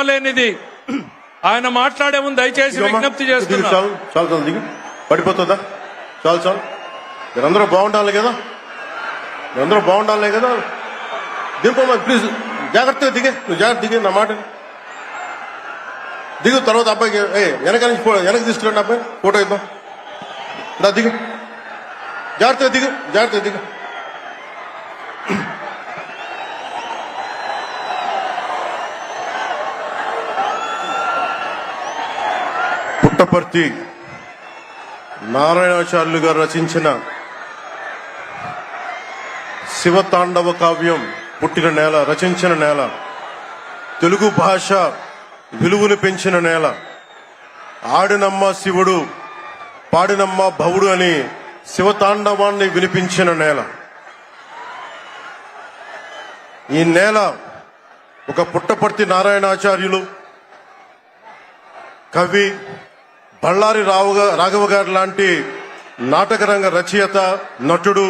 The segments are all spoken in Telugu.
లేనిది ఆయన మాట్లాడే ముందు దయచేసి విజ్ఞప్తి చేస్తున్నా. చాలు దిగు, పడిపోతుందా? చాలు మీరందరూ బాగుండాలి కదా, మీరందరూ బాగుండాలి కదా. దింపమ్మా ప్లీజ్, జాగ్రత్తగా దిగే, నువ్వు జాగ్రత్త దిగే, నా మాట దిగు. తర్వాత అబ్బాయికి వెనక నుంచి వెనక్కి తీసుకురండి, అబ్బాయి ఫోటో ఇద్దాం. దా దిగు, జాగ్రత్తగా దిగు, జాగ్రత్తగా దిగు. పుట్టపర్తి నారాయణాచార్యులు గారు రచించిన శివతాండవ కావ్యం పుట్టిన నేల, రచించిన నేల, తెలుగు భాష విలువను పెంచిన నేల, ఆడినమ్మ శివుడు పాడినమ్మ భవుడు అని శివతాండవాన్ని వినిపించిన నేల. ఈ నేల ఒక పుట్టపర్తి నారాయణాచార్యులు, కవి బళ్ళారి రాఘవ గారు లాంటి నాటకరంగ రచయిత, నటుడు,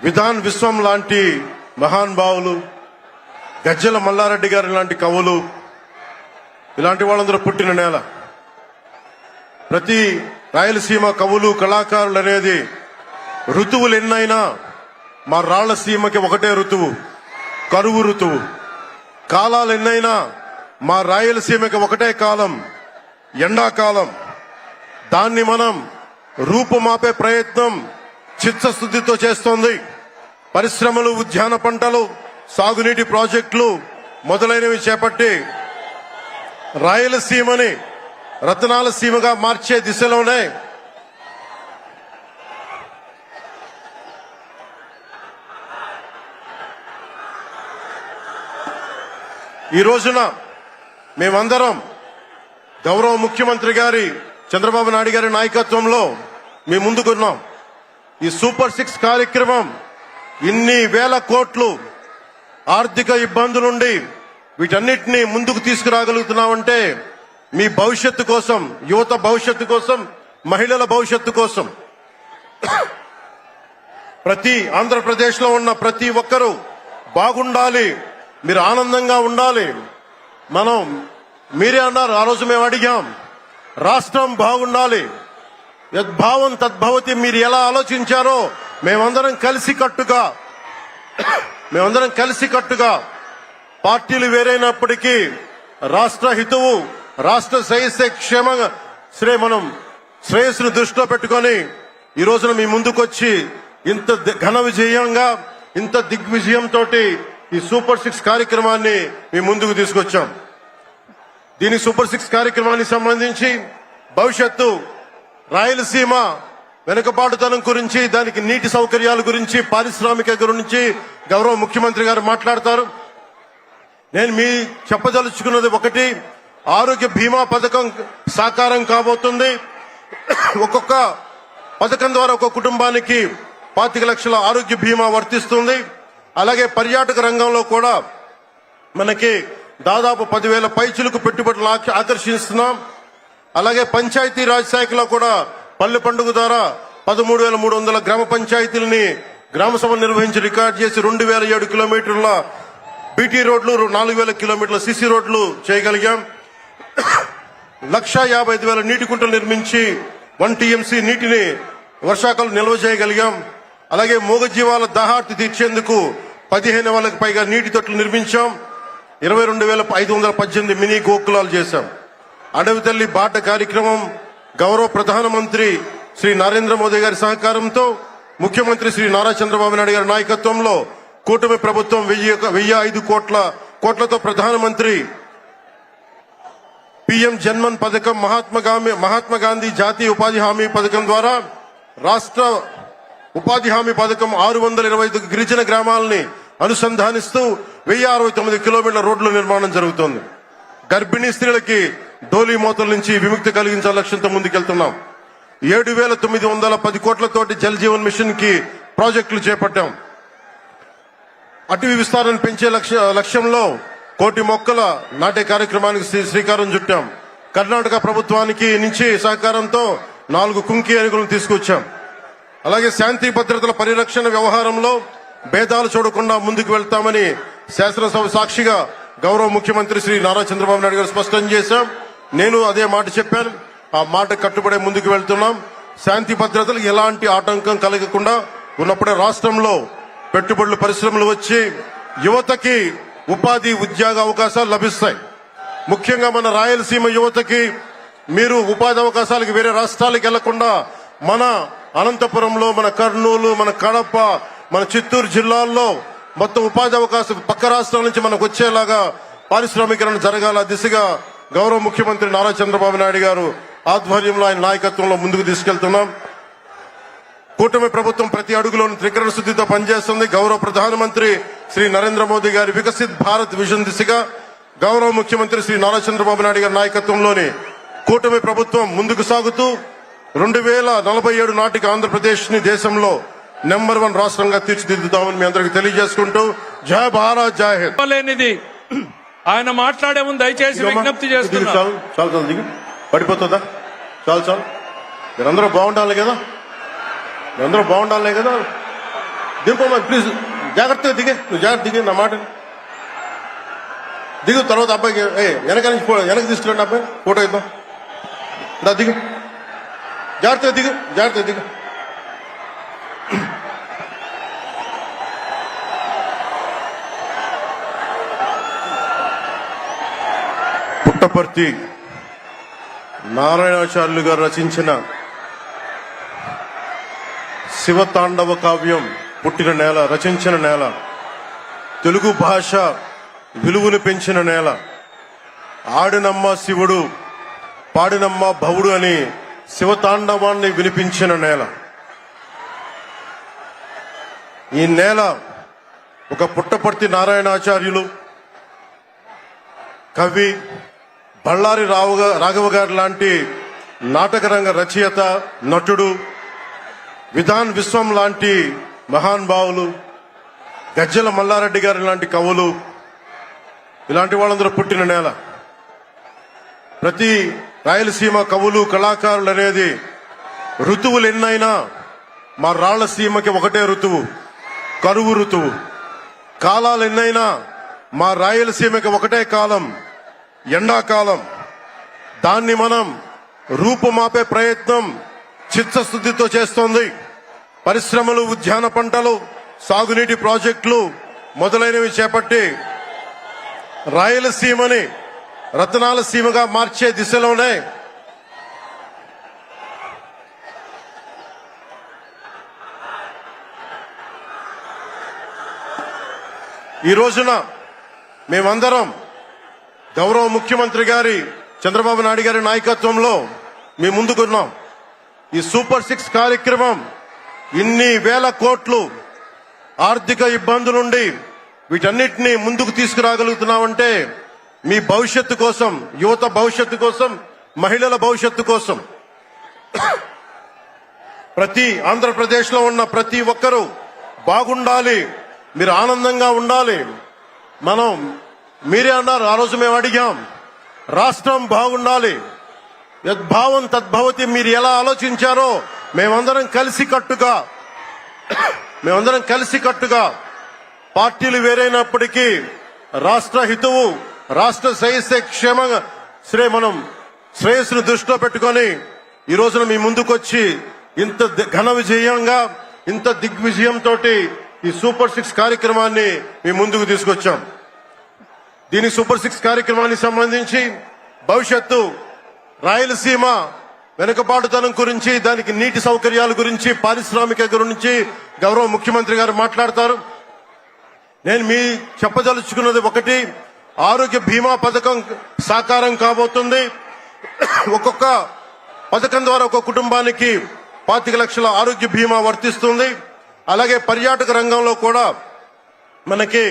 విధాన్ విశ్వం లాంటి మహానుభావులు, గజ్జల మల్లారెడ్డి గారి లాంటి కవులు, ఇలాంటి వాళ్ళందరూ పుట్టిన నేల. ప్రతి రాయలసీమ కవులు కళాకారులు అనేది ఋతువులు ఎన్నైనా మా రాళ్లసీమకి ఒకటే ఋతువు, కరువు ఋతువు. కాలాలు ఎన్నైనా మా రాయలసీమకి ఒకటే కాలం, ఎండాకాలం. దాన్ని మనం రూపుమాపే ప్రయత్నం చిత్తశుద్ధితో చేస్తోంది. పరిశ్రమలు, ఉద్యాన పంటలు, సాగునీటి ప్రాజెక్టులు మొదలైనవి చేపట్టి రాయలసీమని రతనాల సీమగా మార్చే దిశలోనే ఈ రోజున మేమందరం గౌరవ ముఖ్యమంత్రి గారి చంద్రబాబు నాయుడు గారి నాయకత్వంలో మేము ముందుకున్నాం. ఈ సూపర్ 6 కార్యక్రమం ఇన్ని వేల కోట్లు ఆర్థిక ఇబ్బందులుండి వీటన్నిటినీ ముందుకు తీసుకురాగలుగుతున్నామంటే మీ భవిష్యత్తు కోసం, యువత భవిష్యత్తు కోసం, మహిళల భవిష్యత్తు కోసం. ప్రతి ఆంధ్రప్రదేశ్ లో ఉన్న ప్రతి ఒక్కరూ బాగుండాలి, మీరు ఆనందంగా ఉండాలి. మనం మీరే అన్నారు, ఆ రోజు మేము అడిగాం, రాష్ట్రం బాగుండాలి, యద్భావం తద్భవతి. మీరు ఎలా ఆలోచించారో మేమందరం కలిసికట్టుగా పార్టీలు వేరైనప్పటికీ రాష్ట్ర హితువు, రాష్ట్ర మనం శ్రేయస్సును దృష్టిలో పెట్టుకొని ఈ రోజున మీ ముందుకొచ్చి ఇంత ఘన విజయంగా, ఇంత దిగ్విజయంతో ఈ సూపర్ 6 కార్యక్రమాన్ని మీ ముందుకు తీసుకొచ్చాం. దీని సూపర్ 6 కార్యక్రమానికి సంబంధించి భవిష్యత్తు రాయలసీమ వెనుకబాటుతనం గురించి, దానికి నీటి సౌకర్యాల గురించి, పారిశ్రామిక గురించి గౌరవ ముఖ్యమంత్రి గారు మాట్లాడతారు. నేను మీ చెప్పదలుచుకున్నది ఒకటి, ఆరోగ్య బీమా పథకం సాకారం కాబోతుంది. ఒక్కొక్క పథకం ద్వారా ఒక్కొక్క కుటుంబానికి 25 లక్షల ఆరోగ్య బీమా వర్తిస్తుంది. అలాగే పర్యాటక రంగంలో కూడా మనకి దాదాపు 10,000 పైచులకు పెట్టుబడులు ఆకర్షిస్తున్నాం. అలాగే పంచాయతీ రాజ్ శాఖలో కూడా పల్లె పండుగ ద్వారా 13,300 గ్రామ పంచాయతీలని గ్రామ సభ నిర్వహించి రికార్డు చేసి 2,007 కిలోమీటర్ల బీటీ రోడ్లు, 4,000 కిలోమీటర్ల సిసి రోడ్లు చేయగలిగాం. 1,55,000 నీటి కుంటలు నిర్మించి 1 TMC నీటిని వర్షాకాలం నిల్వ చేయగలిగాం. అలాగే మూగజీవాల దాహార్తి తీర్చేందుకు 15,000కు పైగా నీటి తొట్లు నిర్మించాం. 22,518 మినీ గోకులాలు చేశాం. అడవి తల్లి బాట కార్యక్రమం గౌరవ ప్రధానమంత్రి శ్రీ నరేంద్ర మోదీ గారి సహకారంతో, ముఖ్యమంత్రి శ్రీ నారా చంద్రబాబు నాయుడు గారి నాయకత్వంలో కూటమి ప్రభుత్వం 1,005 కోట్లతో ప్రధానమంత్రి PM జన్మన్ పథకం, మహాత్మా గాంధీ జాతీయ ఉపాధి హామీ పథకం ద్వారా రాష్ట్ర ఉపాధి హామీ పథకం 625 గిరిజన గ్రామాలని అనుసంధానిస్తూ 1,069 కిలోమీటర్ల రోడ్ల నిర్మాణం జరుగుతోంది. గర్భిణీ స్త్రీలకి డోలీ మోతల నుంచి విముక్తి కలిగించాల లక్ష్యంతో ముందుకెళ్తున్నాం. 7,910 కోట్లతోటి జల్ జీవన్ మిషన్ కి ప్రాజెక్టులు చేపట్టాం. అటవీ విస్తారాన్ని పెంచే లక్ష్యంలో 1 కోటి మొక్కల నాటే కార్యక్రమానికి శ్రీకారం చుట్టాం. కర్ణాటక ప్రభుత్వానికి నుంచి సహకారంతో 4 కుంకి ఏనుగులను తీసుకొచ్చాం. అలాగే శాంతి భద్రతల పరిరక్షణ వ్యవహారంలో భేదాలు చూడకుండా ముందుకు వెళ్తామని శాసనసభ సాక్షిగా గౌరవ ముఖ్యమంత్రి శ్రీ నారా చంద్రబాబు నాయుడు గారు స్పష్టం చేశాం. నేను అదే మాట చెప్పాను. ఆ మాట కట్టుబడే ముందుకు వెళ్తున్నాం. శాంతి భద్రతలకు ఎలాంటి ఆటంకం కలగకుండా ఉన్నప్పుడే రాష్ట్రంలో పెట్టుబడులు పరిశ్రమలు వచ్చి యువతకి ఉపాధి ఉద్యోగ అవకాశాలు లభిస్తాయి. ముఖ్యంగా మన రాయలసీమ యువతకి మీరు ఉపాధి అవకాశాలకు వేరే రాష్ట్రాలకు వెళ్లకుండా మన అనంతపురంలో, మన కర్నూలు, మన కడప, మన చిత్తూరు జిల్లాల్లో మొత్తం ఉపాధి అవకాశం పక్క రాష్ట్రాల నుంచి మనకు వచ్చేలాగా పారిశ్రామికరణ జరగాల దిశగా గౌరవ ముఖ్యమంత్రి నారా చంద్రబాబు నాయుడు గారు ఆధ్వర్యంలో ఆయన నాయకత్వంలో ముందుకు తీసుకెళ్తున్నాం. కూటమి ప్రభుత్వం ప్రతి అడుగులోని త్రికరణ శుద్ధితో పనిచేస్తుంది. గౌరవ ప్రధానమంత్రి శ్రీ నరేంద్ర మోదీ గారి వికసిత్ భారత్ విజన్ దిశగా గౌరవ ముఖ్యమంత్రి శ్రీ నారా చంద్రబాబు నాయుడు గారి నాయకత్వంలోని కూటమి ప్రభుత్వం ముందుకు సాగుతూ 2047 నాటికి ఆంధ్రప్రదేశ్ ని దేశంలో నెంబర్ 1 రాష్ట్రంగా తీర్చిదిద్దుతామని మీ అందరికీ తెలియజేసుకుంటూ జై భారత్ జై హింద్. లేనిది ఆయన మాట్లాడే ముందు దయచేసి విజ్ఞప్తి చేస్తున్నా. చాలు చాలు చాలు దిగు, పడిపోతుందా? చాలు చాలు, మీరందరూ బాగుండాలి కదా, మీరందరూ బాగుండాలి కదా. దింపమ్మా ప్లీజ్, జాగ్రత్తగా దిగే, నువ్వు జాగ్రత్త దిగే, నా మాట దిగు. తర్వాత అబ్బాయికి వెనక నుంచి వెనక్కి తీసుకురండి, అబ్బాయి ఫోటో ఇద్దాం. దా దిగు, జాగ్రత్తగా దిగు, జాగ్రత్తగా దిగు. పుట్టపర్తి నారాయణాచార్యులు గారు రచించిన శివతాండవ కావ్యం పుట్టిన నేల, రచించిన నేల, తెలుగు భాష విలువను పెంచిన నేల, ఆడినమ్మ శివుడు పాడినమ్మ భవుడు అని శివతాండవాన్ని వినిపించిన నేల. ఈ నేల ఒక పుట్టపర్తి నారాయణాచార్యులు, కవి బళ్ళారి రాఘవ గారు లాంటి నాటకరంగ రచయిత, నటుడు, విధాన్ విశ్వం లాంటి మహానుభావులు, గజ్జల మల్లారెడ్డి గారి లాంటి కవులు, ఇలాంటి వాళ్ళందరూ పుట్టిన నేల. ప్రతి రాయలసీమ కవులు, కళాకారులు అనేది ఋతువులు ఎన్నైనా మా రాళ్లసీమకి ఒకటే ఋతువు, కరువు ఋతువు. కాలాలు ఎన్నైనా మా రాయలసీమకి ఒకటే కాలం, ఎండాకాలం. దాన్ని మనం రూపుమాపే ప్రయత్నం చిత్తశుద్ధితో చేస్తోంది. పరిశ్రమలు, ఉద్యాన పంటలు, సాగునీటి ప్రాజెక్టులు మొదలైనవి చేపట్టి రాయలసీమని రతనాల సీమగా మార్చే దిశలోనే ఈ రోజున మేమందరం గౌరవ ముఖ్యమంత్రి గారి చంద్రబాబు నాయుడు గారి నాయకత్వంలో మీ ముందుకున్నాం. ఈ సూపర్ 6 కార్యక్రమం ఇన్ని వేల కోట్లు ఆర్థిక ఇబ్బందులుండి వీటన్నిటినీ ముందుకు తీసుకురాగలుగుతున్నామంటే మీ భవిష్యత్తు కోసం, యువత భవిష్యత్తు కోసం, మహిళల భవిష్యత్తు కోసం, ప్రతి ఆంధ్రప్రదేశ్ లో ఉన్న ప్రతి ఒక్కరూ బాగుండాలి, మీరు ఆనందంగా ఉండాలి. మనం మీరే అన్నారు, ఆ రోజు మేము అడిగాం, రాష్ట్రం బాగుండాలి, యద్భావం తద్భవతి. మీరు ఎలా ఆలోచించారో మేమందరం కలిసికట్టుగా పార్టీలు వేరైనప్పటికీ రాష్ట్ర హితువు, రాష్ట్ర శ్రేయస్సును దృష్టిలో పెట్టుకొని ఈ రోజున మీ ముందుకొచ్చి ఇంత ఘన విజయంగా, ఇంత దిగ్విజయంతో ఈ సూపర్ 6 కార్యక్రమాన్ని మీ ముందుకు తీసుకొచ్చాం. దీని సూపర్ 6 కార్యక్రమానికి సంబంధించి భవిష్యత్తు రాయలసీమ వెనుకబాటుతనం గురించి, దానికి నీటి సౌకర్యాల గురించి, పారిశ్రామిక గురించి గౌరవ ముఖ్యమంత్రి గారు మాట్లాడతారు. నేను మీ చెప్పదలుచుకున్నది ఒకటి, ఆరోగ్య బీమా పథకం సాకారం కాబోతుంది. ఒక్కొక్క పథకం ద్వారా ఒక్కొక్క కుటుంబానికి 25 లక్షల ఆరోగ్య బీమా వర్తిస్తుంది. అలాగే పర్యాటక రంగంలో కూడా మనకి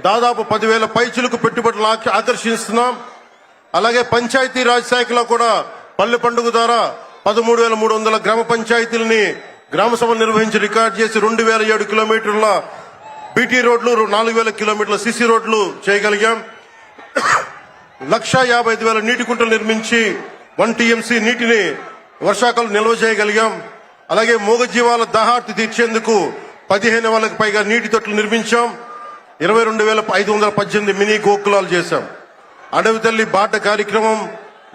దాదాపు 10,000 పైచులకు పెట్టుబడులు ఆకర్షిస్తున్నాం. అలాగే పంచాయతీ రాజ్ శాఖలో కూడా పల్లె పండుగ ద్వారా 13,300 గ్రామ పంచాయతీలని గ్రామ సభలు నిర్వహించి రికార్డు చేసి 2,007 కిలోమీటర్ల బీటీ రోడ్లు, 4,000 కిలోమీటర్ల సిసి రోడ్లు చేయగలిగాం. 1,55,000 నీటి కుంటలు నిర్మించి 1 టీఎంసీ నీటిని వర్షాకాలం నిల్వ చేయగలిగాం. అలాగే మూగజీవాల దాహార్తి తీర్చేందుకు 15,000కు పైగా నీటి తొట్లు నిర్మించాం. 22,518 మినీ గోకులాలు చేశాం. అడవి తల్లి బాట కార్యక్రమం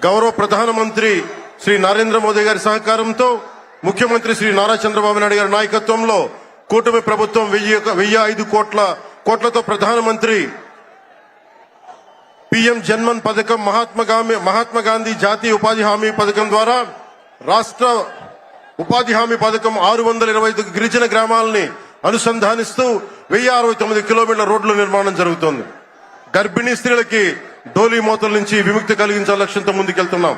గౌరవ ప్రధానమంత్రి శ్రీ నరేంద్ర మోదీ గారి సహకారంతో ముఖ్యమంత్రి శ్రీ నారా చంద్రబాబు నాయుడు గారి నాయకత్వంలో కూటమి ప్రభుత్వం 1,005 కోట్లతో ప్రధానమంత్రి పిఎం జన్మన్ పథకం, మహాత్మా గాంధీ జాతీయ ఉపాధి హామీ పథకం ద్వారా రాష్ట్ర ఉపాధి హామీ పథకం 625 గిరిజన గ్రామాలని అనుసంధానిస్తూ 1,069 కిలోమీటర్ల రోడ్ల నిర్మాణం జరుగుతోంది. గర్భిణీ స్త్రీలకి డోలీ మోతల నుంచి విముక్తి కలిగించాల లక్ష్యంతో ముందుకెళ్తున్నాం.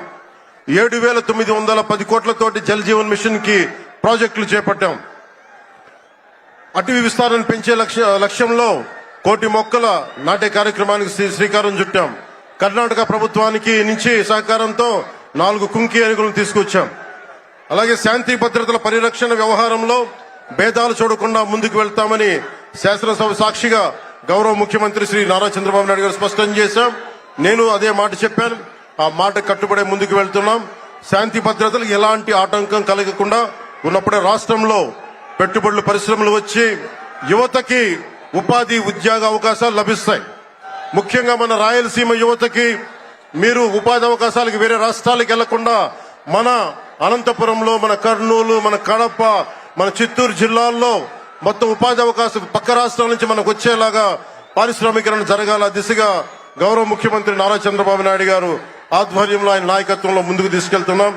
7,910 కోట్లతోటి జల్ జీవన్ మిషన్ కి ప్రాజెక్టులు చేపట్టాం. అటవీ విస్తారాన్ని పెంచే లక్ష్యంలో 1 కోటి మొక్కల నాటే కార్యక్రమానికి శ్రీకారం చుట్టాం. కర్ణాటక ప్రభుత్వానికి నుంచి సహకారంతో 4 కుంకి ఏనుగులను తీసుకొచ్చాం. అలాగే శాంతి భద్రతల పరిరక్షణ వ్యవహారంలో భేదాలు చూడకుండా ముందుకు వెళ్తామని శాసనసభ సాక్షిగా గౌరవ ముఖ్యమంత్రి శ్రీ నారా చంద్రబాబు నాయుడు గారు స్పష్టం చేశాం. నేను అదే మాట చెప్పాను. ఆ మాట కట్టుబడే ముందుకు వెళ్తున్నాం. శాంతి భద్రతలకు ఎలాంటి ఆటంకం కలగకుండా ఉన్నప్పుడే రాష్ట్రంలో పెట్టుబడులు, పరిశ్రమలు వచ్చి యువతకి ఉపాధి, ఉద్యోగ అవకాశాలు లభిస్తాయి. ముఖ్యంగా మన రాయలసీమ యువతకి మీరు ఉపాధి అవకాశాలకు వేరే రాష్ట్రాలకు వెళ్లకుండా మన అనంతపురంలో, మన కర్నూలు, మన కడప, మన చిత్తూరు జిల్లాల్లో మొత్తం ఉపాధి అవకాశం పక్క రాష్ట్రాల నుంచి మనకు వచ్చేలాగా పారిశ్రామికరణ జరగాల దిశగా గౌరవ ముఖ్యమంత్రి నారా చంద్రబాబు నాయుడు గారు ఆధ్వర్యంలో, ఆయన నాయకత్వంలో ముందుకు తీసుకెళ్తున్నాం.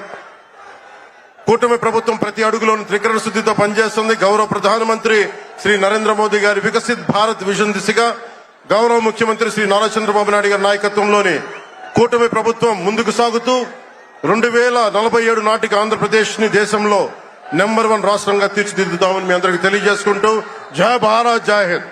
కూటమి ప్రభుత్వం ప్రతి అడుగులోని త్రికరణ శుద్ధితో పనిచేస్తుంది. గౌరవ ప్రధానమంత్రి శ్రీ నరేంద్ర మోదీ గారి వికసిత్ భారత్ విజన్ దిశగా గౌరవ ముఖ్యమంత్రి శ్రీ నారా చంద్రబాబు నాయుడు గారి నాయకత్వంలోని కూటమి ప్రభుత్వం ముందుకు సాగుతూ 2047 నాటికి ఆంధ్రప్రదేశ్ ని దేశంలో నెంబర్ 1 రాష్ట్రంగా తీర్చిదిద్దుతామని మీ అందరికీ తెలియజేసుకుంటూ జై భారత్, జై హింద్.